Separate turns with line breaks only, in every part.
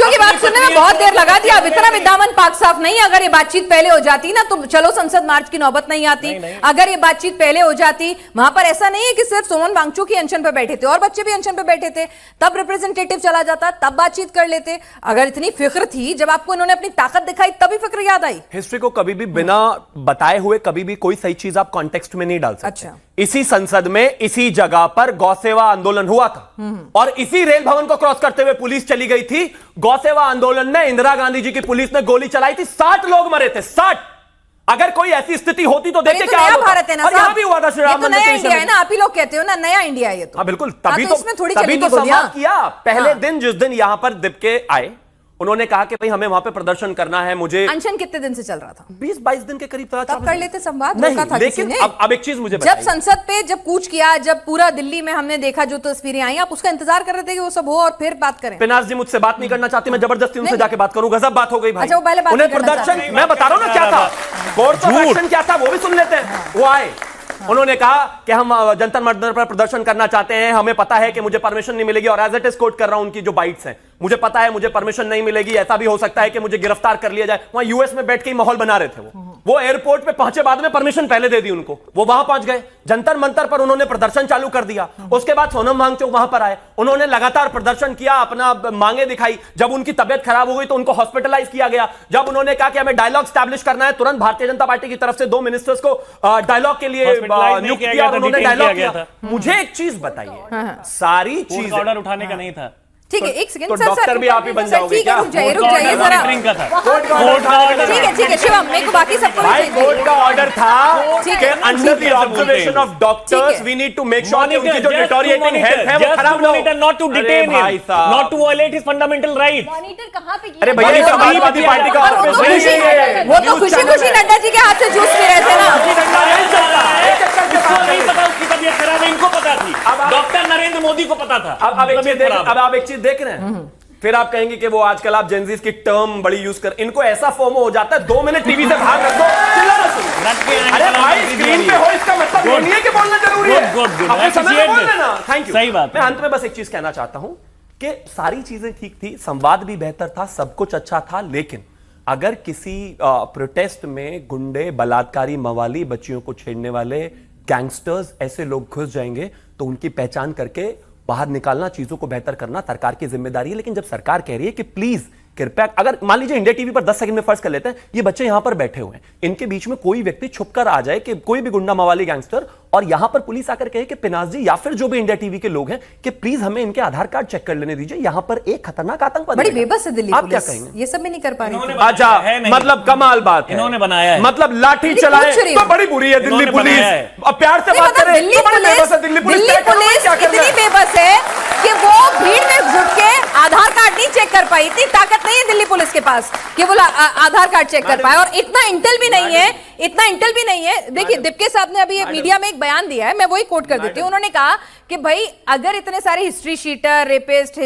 बच्चों की बात सुनने में बहुत देर लगा दिया। अब इतना भी दामन पाक साफ नहीं। अगर ये बातचीत पहले हो जाती ना तो चलो संसद मार्च की नौबत नहीं आती। अगर ये बातचीत पहले हो जाती, वहां पर ऐसा नहीं है कि सिर्फ सोनम वांगचुक ही अनशन पे बैठे थे और बच्चे भी अनशन पे बैठे थे, तब रिप्रेजेंटेटिव चला जाता, तब बातचीत कर लेते। अगर इतनी फिक्र थी, जब आपको इन्होंने अपनी ताकत दिखाई तभी फिक्र याद आई।
हिस्ट्री को कभी भी बिना बताए हुए कभी भी कोई सही चीज आप कॉन्टेक्स्ट में नहीं डाल सकते।
अच्छा।
इसी संसद में इसी जगह पर गौसेवा आंदोलन हुआ था और इसी रेल भवन को क्रॉस करते हुए पुलिस चली गई थी। गौसेवा आंदोलन में इंदिरा गांधी जी की पुलिस ने गोली चलाई थी, 60 लोग मरे थे, 60। अगर कोई ऐसी स्थिति होती तो देखिए क्या होता।
भारत है ना,
और यहाँ भी हुआ था श्री राम मंदिर
नया इंडिया है ना, आप ही लोग कहते हो ना नया इंडिया है ये तो।
हाँ बिल्कुल,
तभी तो
संवाद किया। पहले दिन जिस दिन यहां पर दीपके आए, उन्होंने कहा कि भाई हमें वहां पे प्रदर्शन करना है। मुझे
अनशन कितने दिन से चल रहा था?
20-22 दिन के करीब था।
तब कर लेते संवाद,
नहीं,
रोका था
लेकिन
किसी ने?
अब एक चीज मुझे
जब संसद पे जब कूच किया, जब पूरा दिल्ली में हमने देखा जो तस्वीरें आई, आप उसका इंतजार कर रहे थे कि वो सब हो और फिर बात करें।
पिनाज जी मुझसे बात नहीं करना चाहती, मैं जबरदस्ती उनसे जाके बात करूं। गजब बात हो गई भाई।
अच्छा, वो पहले बात
उन्हें
नहीं करना
प्रदर्शन,
चाहते।
मैं बता रहा हूं ना क्या था, कोर्स ऑफ एक्शन क्या था वो भी सुन लेते हैं। वो आए, उन्होंने कहा कि हम जंतर मंतर पर प्रदर्शन करना चाहते हैं, हमें पता है कि मुझे परमिशन नहीं मिलेगी, और एज इट इज कोट कर रहा हूं उनकी जो बाइट्स हैं, मुझे पता है मुझे परमिशन नहीं मिलेगी, ऐसा भी हो सकता है कि मुझे गिरफ्तार कर लिया जाए। वहां यूएस में बैठ के ही माहौल बना रहे थे वो एयरपोर्ट पे पहुंचे बाद में परमिशन पहले दे दी उनको, वो वहां पहुंच गए, जंतर मंतर पर उन्होंने प्रदर्शन चालू कर दिया। उसके बाद सोनम वांगचुक वहां पर आए, उन्होंने लगातार प्रदर्शन किया, अपना मांगे दिखाई। जब उनकी तबियत खराब हो गई तो उनको हॉस्पिटलाइज किया गया। जब उन्होंने कहा कि हमें डायलॉग स्टैब्लिश करना है, तुरंत भारतीय जनता पार्टी की तरफ से 2 मिनिस्टर्स को डायलॉग के लिए नियुक्त किया, उन्होंने डायलॉग किया। मुझे एक चीज बताइए, सारी चीज
ऑर्डर उठाने का नहीं था।
ठीक है, एक सेकंड
तो
सर,
डॉक्टर भी आप ही बन जाओगे क्या?
रुक जाइए जरा। ठीक है शिवम, मेरे को बाकी सबको
भाई कोर्ट का ऑर्डर था कि under the observation of doctors we need to make sure कि उनकी जो डिटोरिएटिंग हेल्थ है वो खराब ना हो।
Not to detain him, not to violate his fundamental right.
Monitor कहां पे किया?
अरे भैया ये समाजवादी पार्टी का ऑफिस है,
वो तो खुशी खुशी नड्डा जी के हाथ से जूस पी रहे थे ना।
नहीं पता उसकी तबीयत खराब है, इनको पता थी, डॉक्टर नरेंद्र मोदी को पता था।
अब आप एक चीज देख रहे हैं, फिर आप कहेंगे कि वो आजकल आप जेनजीज की टर्म बड़ी यूज कर, इनको ऐसा फोमो हो जाता है 2 मिनट टीवी से बाहर रख दो, चिल्लाना शुरू। अरे भाई स्क्रीन पे हो इसका मतलब ये नहीं है कि बोलना जरूरी है, अपने समय में बोल लेना। Thank you.
सही बात।
मैं अंत में बस एक चीज कहना चाहता हूं कि सारी चीजें ठीक थी, संवाद भी बेहतर था, सब कुछ अच्छा था, लेकिन अगर किसी प्रोटेस्ट में गुंडे, बलात्कारी, मवाली, बच्चियों को छेड़ने वाले गैंगस्टर्स, ऐसे लोग घुस जाएंगे तो उनकी पहचान करके बाहर निकालना, चीजों को बेहतर करना सरकार की जिम्मेदारी है। लेकिन जब सरकार कह रही है कि प्लीज कृपया, अगर मान लीजिए इंडिया टीवी पर 10 सेकंड में फर्ज कर लेते हैं, ये बच्चे यहां पर बैठे हुए हैं, इनके बीच में कोई व्यक्ति छुपकर आ जाए, कि कोई भी गुंडा, मवाली, गैंगस्टर, और यहां पर पुलिस आकर कहे कि पिनाज जी या फिर जो भी इंडिया टीवी के लोग हैं कि प्लीज हमें इनके आधार कार्ड चेक कर लेने दीजिए, यहां पर एक खतरनाक आतंकवादी।
बड़ी बेबस है दिल्ली
आप क्या
पुलिस,
कहेंगे?
ये सब भी नहीं कर पा रही।
अच्छा, मतलब कमाल बात है,
इन्होंने बनाया है,
मतलब लाठी चलाए तो बड़ी बुरी है दिल्ली पुलिस, अब प्यार से बात करें तो बड़ी बेबस है दिल्ली पुलिस।
इतनी बेबस है कि वो भीड़ में घुट के आधार कार्ड नहीं चेक कर पाई, इतनी ताकत नहीं है दिल्ली पुलिस के पास कि वो आधार कार्ड चेक कर पाए, और इतना इंटेल भी नहीं है, इतना इंटेल भी नहीं है। देखिए दीपके साहब ने अभी मीडिया में एक बयान दिया है, मैं वही कोट कर देती हूँ। उन्होंने कहा कि भाई अगर इतने सारे हिस्ट्री शीटर, रेपिस्ट,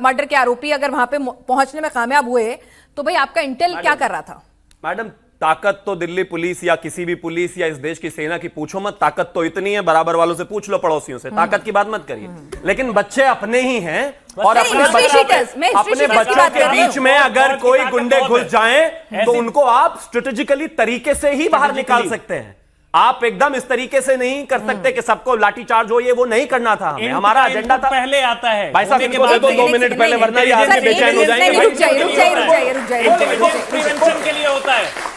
मर्डर के आरोपी अगर वहां पे पहुंचने में कामयाब हुए तो भाई आपका इंटेल क्या कर रहा था?
मैडम ताकत तो दिल्ली पुलिस या किसी भी पुलिस या इस देश की सेना की पूछो मत, ताकत तो इतनी है, बराबर वालों से पूछ लो, पड़ोसियों से, ताकत की बात मत करिए। लेकिन बच्चे अपने ही हैं, और अपने बच्चों के बीच में अगर कोई गुंडे घुस जाएं तो उनको आप स्ट्रेटेजिकली तरीके से ही बाहर निकाल सकते हैं। आप एकदम इस तरीके से नहीं कर सकते कि सबको लाठीचार्ज हो, ये वो नहीं करना था हमें, हमारा एजेंडा था।
पहले आता है
भाई साहब इनको दे दो 2 मिनट पहले, वरना ये आदमी बेचैन हो जाएंगे।
रुक जाइए।